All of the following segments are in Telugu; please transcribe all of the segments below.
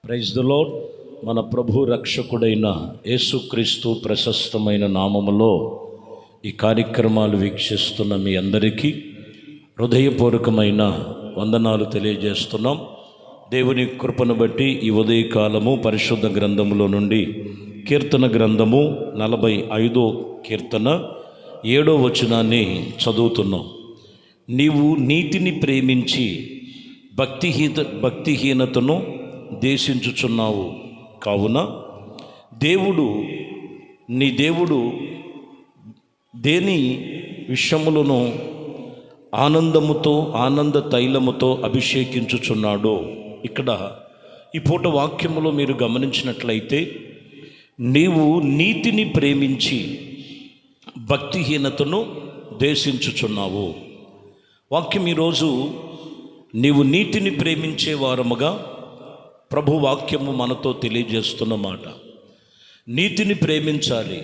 Praise the lord. మన ప్రభు రక్షకుడైన యేసుక్రీస్తు ప్రశస్తమైన నామములో ఈ కార్యక్రమాలు వీక్షిస్తున్న మీ అందరికీ హృదయపూర్వకమైన వందనాలు తెలియజేస్తున్నాం. దేవుని కృపను బట్టి ఈ ఉదయకాలము పరిశుద్ధ గ్రంథములో నుండి కీర్తన గ్రంథము 45వ కీర్తన 7వ వచనాన్ని చదువుతున్నాం. నీవు నీతిని ప్రేమించి భక్తిహీనతను దేశించుచున్నావు కావున నీ దేవుడు దేని విషయములను ఆనందముతో ఆనంద తైలముతో అభిషేకించుచున్నాడో. ఇక్కడ ఈ పూట వాక్యములో మీరు గమనించినట్లయితే, నీవు నీతిని ప్రేమించి భక్తిహీనతను దేశించుచున్నావు. వాక్యం ఈరోజు నీవు నీతిని ప్రేమించే వారముగా ప్రభు వాక్యము మనతో తెలియజేస్తున్న మాట. నీతిని ప్రేమించాలి.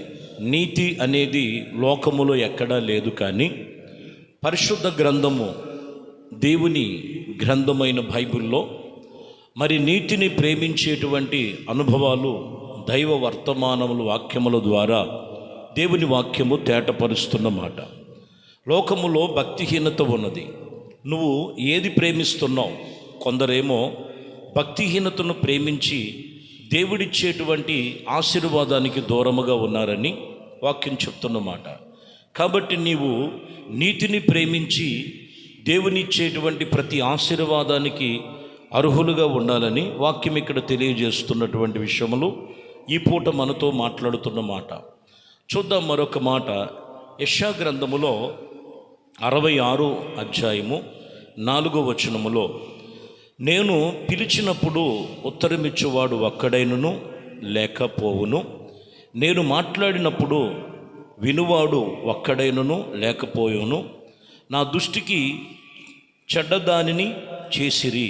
నీతి అనేది లోకములో ఎక్కడా లేదు, కానీ పరిశుద్ధ గ్రంథము దేవుని గ్రంథమైన బైబిల్లో మరి నీతిని ప్రేమించేటువంటి అనుభవాలు దైవ వర్తమానముల వాక్యముల ద్వారా దేవుని వాక్యము తేటపరుస్తున్నమాట. లోకములో భక్తిహీనత ఉన్నది. నువ్వు ఏది ప్రేమిస్తున్నావు? కొందరేమో భక్తిహీనతను ప్రేమించి దేవుడిచ్చేటువంటి ఆశీర్వాదానికి దూరముగా ఉన్నారని వాక్యం చెప్తున్నమాట. కాబట్టి నీవు నీతిని ప్రేమించి దేవునిచ్చేటువంటి ప్రతి ఆశీర్వాదానికి అర్హులుగా ఉండాలని వాక్యం ఇక్కడ తెలియజేస్తున్నటువంటి విషయములు ఈ పూట మనతో మాట్లాడుతున్న మాట. చూద్దాం మరొక మాట. యెషయా గ్రంథములో 66వ అధ్యాయము 4వ వచనములో, నేను పిలిచినప్పుడు ఉత్తరమిచ్చువాడు ఒక్కడైనను లేకపోవును, నేను మాట్లాడినప్పుడు వినువాడు ఒక్కడైనను లేకపోయాను. నా దృష్టికి చెడ్డదానిని చేసిరి,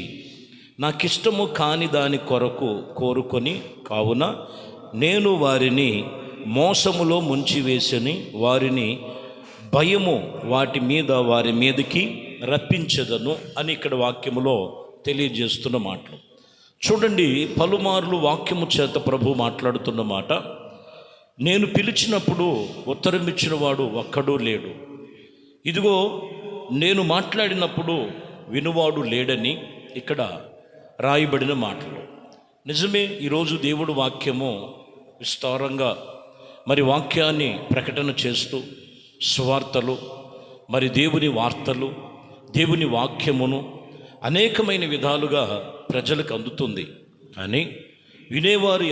నాకిష్టము కాని దాని కొరకు కోరుకొని, కావున నేను వారిని మోసములో ముంచివేసని వారిని భయము వారి మీదకి రప్పించదను అని ఇక్కడ వాక్యములో తెలియజేస్తున్న మాటలు చూడండి. పలుమార్లు వాక్యము చేత ప్రభు మాట్లాడుతున్న మాట. నేను పిలిచినప్పుడు ఉత్తరం ఇచ్చిన వాడు ఒక్కడూ లేడు, ఇదిగో నేను మాట్లాడినప్పుడు వినువాడు లేడని ఇక్కడ రాయబడిన మాటలు నిజమే. ఈరోజు దేవుడు వాక్యము విస్తారంగా మరి వాక్యాన్ని ప్రకటన చేస్తూ సువార్తలు, మరి దేవుని వార్తలు, దేవుని వాక్యమును అనేకమైన విధాలుగా ప్రజలకు అందుతుంది. కానీ వినేవారు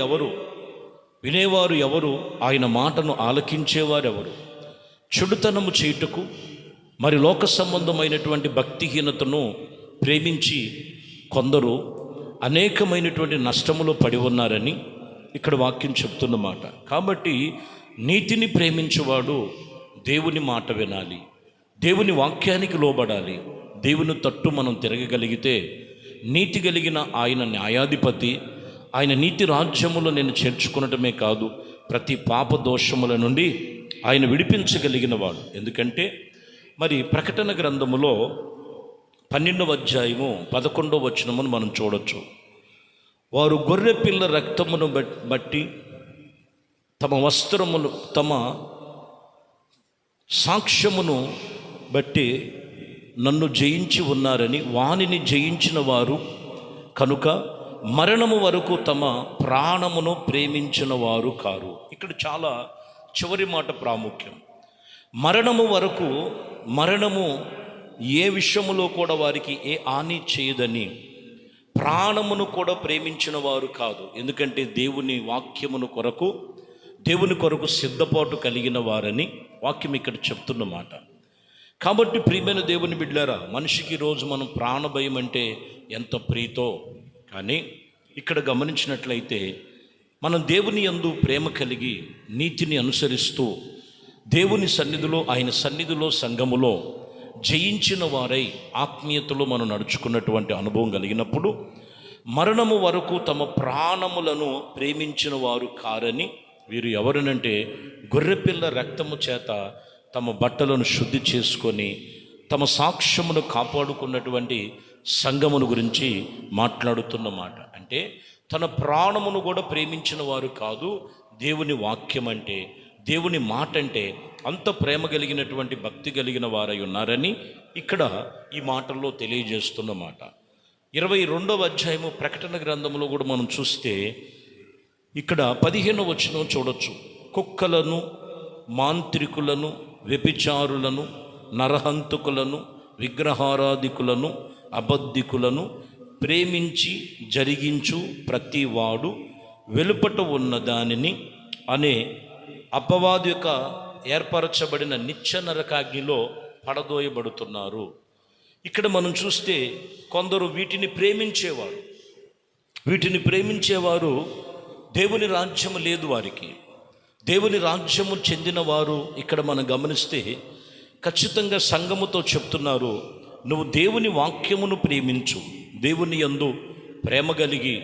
ఎవరు? ఆయన మాటను ఆలకించేవారు ఎవరు? చెడుతనము చేయుటకు మరి లోక సంబంధమైనటువంటి భక్తిహీనతను ప్రేమించి కొందరు అనేకమైనటువంటి నష్టములో పడి ఉన్నారని ఇక్కడ వాక్యం చెప్తున్నమాట. కాబట్టి నీతిని ప్రేమించేవాడు దేవుని మాట వినాలి, దేవుని వాక్యానికి లోబడాలి. దేవుని తట్టు మనం తిరగగలిగితే నీతి కలిగిన ఆయన న్యాయాధిపతి, ఆయన నీతి రాజ్యములో నేను చేర్చుకునటమే కాదు, ప్రతి పాప దోషముల నుండి ఆయన విడిపించగలిగిన వాడు. ఎందుకంటే మరి ప్రకటన గ్రంథములో 12వ అధ్యాయము 11వ వచనమును మనం చూడొచ్చు. వారు గొర్రెపిల్ల రక్తమును బట్టి తమ వస్త్రములు, తమ సాక్ష్యమును బట్టి నన్ను జయించి ఉన్నారని, వానిని జయించిన వారు కనుక మరణము వరకు తమ ప్రాణమును ప్రేమించిన వారు కారు. ఇక్కడ చాలా చివరి మాట ప్రాముఖ్యం. మరణము ఏ విషయములో కూడా వారికి ఏ హాని చేయదని, ప్రాణమును కూడా ప్రేమించిన వారు కాదు. ఎందుకంటే దేవుని వాక్యమును కొరకు, దేవుని కొరకు సిద్ధపాటు కలిగిన వారని వాక్యం ఇక్కడ చెప్తున్నమాట. కాబట్టి ప్రియమైన దేవుని బిడ్డలారా, మనిషికి ఈరోజు మనం ప్రాణభయం అంటే ఎంత ప్రీతో, కానీ ఇక్కడ గమనించినట్లయితే మనం దేవుని యందు ప్రేమ కలిగి నీతిని అనుసరిస్తూ దేవుని సన్నిధిలో, ఆయన సన్నిధిలో, సంఘములో జయించిన వారై ఆత్మీయతలో మనం నడుచుకున్నటువంటి అనుభవం కలిగినప్పుడు మరణము వరకు తమ ప్రాణములను ప్రేమించిన వారు కారని, వీరు ఎవరనంటే గొర్రెపిల్ల రక్తము చేత తమ బట్టలను శుద్ధి చేసుకొని తమ సాక్ష్యమును కాపాడుకున్నటువంటి సంఘమును గురించి మాట్లాడుతున్నమాట. అంటే అంటే తన ప్రాణమును కూడా ప్రేమించిన వారు కాదు. దేవుని వాక్యం అంటే, దేవుని మాట అంటే అంత ప్రేమ కలిగినటువంటి భక్తి కలిగిన వారై ఉన్నారని ఇక్కడ ఈ మాటల్లో తెలియజేస్తున్న మాట. 22వ అధ్యాయము ప్రకటన గ్రంథంలో కూడా మనం చూస్తే ఇక్కడ 15వ వచనం చూడొచ్చు. కుక్కలను, మాంత్రికులను, వ్యభిచారులను, నరహంతకులను, విగ్రహారాధికులను, అబద్ధికులను ప్రేమించి జరిగించు ప్రతివాడు వెలుపట ఉన్న దానిని అనే అపవాది యొక్క ఏర్పరచబడిన నిత్య నరకాగ్నిలో పడదోయబడుతున్నారు. ఇక్కడ మనం చూస్తే కొందరు వీటిని ప్రేమించేవారు దేవుని రాజ్యము లేదు వారికి. దేవుని రాజ్యము చెందిన వారు ఇక్కడ మనం గమనిస్తే ఖచ్చితంగా సంఘముతో చెప్తున్నారు, నువ్వు దేవుని వాక్యమును ప్రేమించు, దేవుని యందు ప్రేమ కలిగి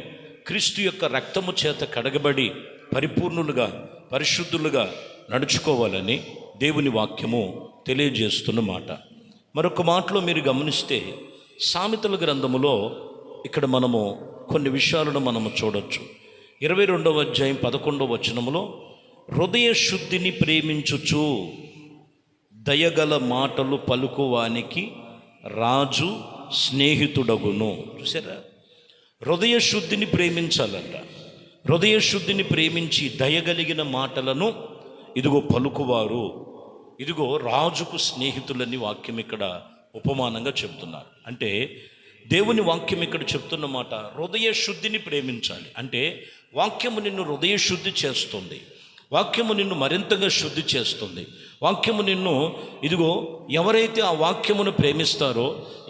క్రీస్తు యొక్క రక్తము చేత కడగబడి పరిపూర్ణులుగా పరిశుద్ధులుగా నడుచుకోవాలని దేవుని వాక్యము తెలియజేస్తున్న మాట. మరొక మాటలో మీరు గమనిస్తే సామెతల గ్రంథములో ఇక్కడ మనము కొన్ని విషయాలను మనము చూడొచ్చు. 22వ అధ్యాయం 11వ వచనములో హృదయ శుద్ధిని ప్రేమించుచు దయగల మాటలు పలుకువానికి రాజు స్నేహితుడగును. చూసారా, హృదయ శుద్ధిని ప్రేమించాలంట. హృదయ శుద్ధిని ప్రేమించి దయగలిగిన మాటలను ఇదిగో పలుకువారు, ఇదిగో రాజుకు స్నేహితులని వాక్యం ఇక్కడ ఉపమానంగా చెప్తున్నారు. అంటే దేవుని వాక్యం ఇక్కడ చెప్తున్న మాట, హృదయ శుద్ధిని ప్రేమించాలి. అంటే వాక్యము నిన్ను హృదయ శుద్ధి చేస్తుంది, వాక్యము నిన్ను మరింతగా శుద్ధి చేస్తుంది. వాక్యము నిన్ను ఇదిగో ఎవరైతే ఆ వాక్యమును ప్రేమిస్తారో,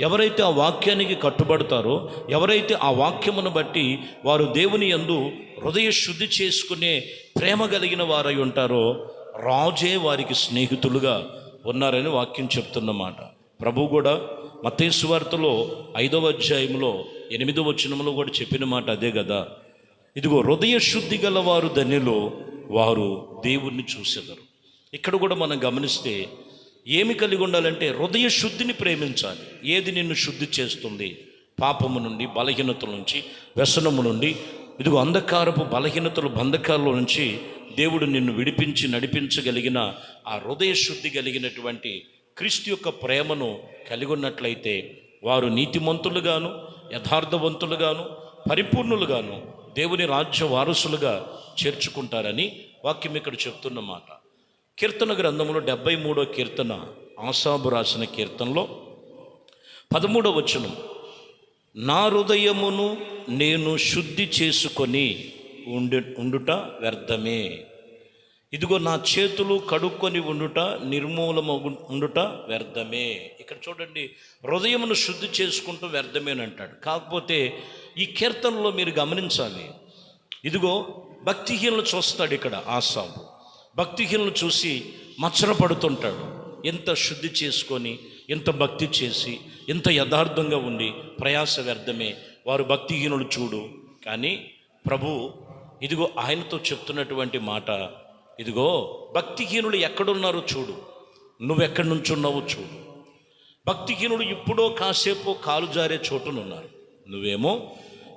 ఎవరైతే ఆ వాక్యానికి కట్టుబడతారో, ఎవరైతే ఆ వాక్యమును బట్టి వారు దేవుని యందు హృదయ శుద్ధి చేసుకునే ప్రేమ కలిగిన వారై ఉంటారో, రాజే వారికి స్నేహితులుగా ఉన్నారని వాక్యం చెప్తున్నమాట. ప్రభు కూడా మత్తయి సువార్తలో 5వ అధ్యాయంలో 8వ వచనంలో కూడా చెప్పిన మాట అదే కదా. ఇదిగో హృదయ శుద్ధి గల వారు ధన్యులు, వారు దేవుణ్ణి చూసెదరు. ఇక్కడ కూడా మనం గమనిస్తే ఏమి కలిగి ఉండాలంటే హృదయ శుద్ధిని ప్రేమించాలి. ఏది నిన్ను శుద్ధి చేస్తుంది? పాపము నుండి, బలహీనతల నుంచి, వ్యసనము నుండి, ఇదిగో అంధకారపు బలహీనతలు బంధకాల నుంచి దేవుడు నిన్ను విడిపించి నడిపించగలిగిన ఆ హృదయ శుద్ధి కలిగినటువంటి క్రీస్తు యొక్క ప్రేమను కలిగి ఉన్నట్లయితే వారు నీతిమంతులుగాను, యథార్థవంతులుగాను, పరిపూర్ణులుగాను దేవుని రాజ్య వారసులుగా చేర్చుకుంటారని వాక్యం ఇక్కడ చెప్తున్నమాట. కీర్తన గ్రంథంలో 73వ కీర్తన, ఆసాబు రాసిన కీర్తనలో 13వ వచనం, నా హృదయమును నేను శుద్ధి చేసుకొని ఉండుట వ్యర్థమే, ఇదిగో నా చేతులు కడుక్కొని ఉండుట నిర్మూలమగు ఉండుట వ్యర్థమే. ఇక్కడ చూడండి, హృదయమును శుద్ధి చేసుకుంటూ వ్యర్థమేనంటాడు. కాకపోతే ఈ కీర్తనలో మీరు గమనించాలి, ఇదిగో భక్తిహీనులు చూస్తాడు. ఇక్కడ ఆసాబు భక్తిహీనులు చూసి మచ్చరపడుతుంటాడు. ఎంత శుద్ధి చేసుకొని, ఎంత భక్తి చేసి, ఎంత యథార్థంగా ఉండి ప్రయాస వ్యర్థమే, వారు భక్తిహీనులు చూడు. కానీ ప్రభు ఇదిగో ఆయనతో చెప్తున్నటువంటి మాట, ఇదిగో భక్తిహీనులు ఎక్కడున్నారో చూడు, నువ్వెక్కడి నుంచి ఉన్నావో చూడు. భక్తిహీనుడు ఇప్పుడో కాసేపో కాలు జారే చోటునున్నారు, నువ్వేమో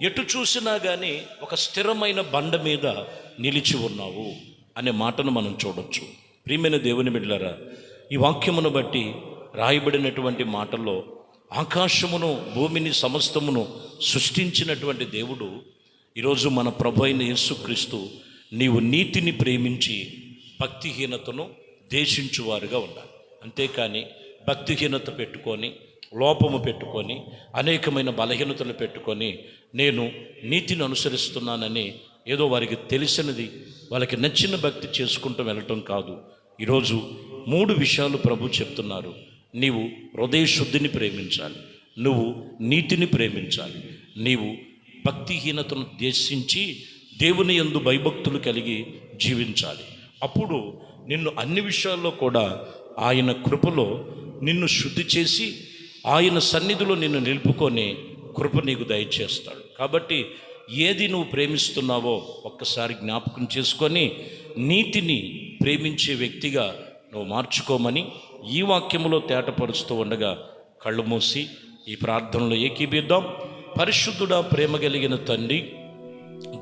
ఎటు చూసినా కానీ ఒక స్థిరమైన బండ మీద నిలిచి ఉన్నావు అనే మాటను మనం చూడొచ్చు. ప్రియమైన దేవుని బిడ్డలారా, ఈ వాక్యమును బట్టి రాయబడినటువంటి మాటల్లో ఆకాశమును భూమిని సమస్తమును సృష్టించినటువంటి దేవుడు ఈరోజు మన ప్రభు అయిన యేసుక్రీస్తు, నీవు నీతిని ప్రేమించి భక్తిహీనతను దేశించువారుగా ఉండాలి. అంతేకాని భక్తిహీనత పెట్టుకొని, లోపము పెట్టుకొని, అనేకమైన బలహీనతలు పెట్టుకొని నేను నీతిని అనుసరిస్తున్నానని ఏదో వారికి తెలిసినది, వాళ్ళకి నచ్చిన భక్తి చేసుకుంటూ వెళ్ళటం కాదు. ఈరోజు 3 విషయాలు ప్రభు చెప్తున్నారు. నీవు హృదయ శుద్ధిని ప్రేమించాలి, నువ్వు నీతిని ప్రేమించాలి, నీవు భక్తిహీనతను దేశించి దేవుని యందు భయభక్తులు కలిగి జీవించాలి. అప్పుడు నిన్ను అన్ని విషయాల్లో కూడా ఆయన కృపలో నిన్ను శుద్ధి చేసి ఆయన సన్నిధిలో నిన్ను నిలుపుకొని కృప నీకు దయచేస్తాడు. కాబట్టి ఏది నువ్వు ప్రేమిస్తున్నావో ఒక్కసారి జ్ఞాపకం చేసుకొని నీతిని ప్రేమించే వ్యక్తిగా నువ్వు మార్చుకోమని ఈ వాక్యములో తేటపరుస్తూ ఉండగా కళ్ళు మూసి ఈ ప్రార్థనలో ఏకీభిద్దాం. పరిశుద్ధుడా, ప్రేమ కలిగిన తండ్రి,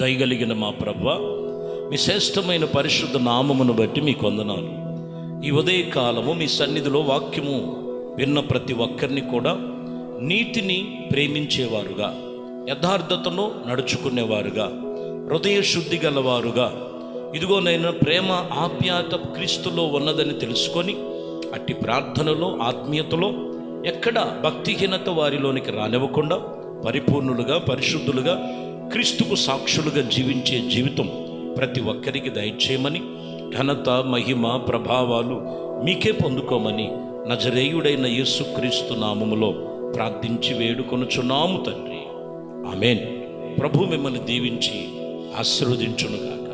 దయగలిగిన మా ప్రభువా, మీ శ్రేష్టమైన పరిశుద్ధ నామమును బట్టి మీకు వందనాలు. ఈ ఉదయ కాలము మీ సన్నిధిలో వాక్యము విన్న ప్రతి ఒక్కరిని కూడా నీతిని ప్రేమించేవారుగా, యథార్థతను నడుచుకునేవారుగా, హృదయ శుద్ధి గలవారుగా, ఇదిగోనైనా ప్రేమ ఆప్యాయత క్రీస్తులో ఉన్నదని తెలుసుకొని అట్టి ప్రార్థనలో ఆత్మీయతలో ఎక్కడ భక్తిహీనత వారిలోనికి రానివ్వకుండా పరిపూర్ణులుగా, పరిశుద్ధులుగా, క్రీస్తుకు సాక్షులుగా జీవించే జీవితం ప్రతి ఒక్కరికి దయచేయమని, ఘనత, మహిమ, ప్రభావాలు మీకే పొందుకోమని నజరేయుడైన యేసుక్రీస్తు నామములో ప్రార్థించి వేడుకొనుచున్నాము తండ్రి. ఆమేన్. ప్రభు మిమ్మల్ని దీవించి ఆశీర్వదించునుగాక.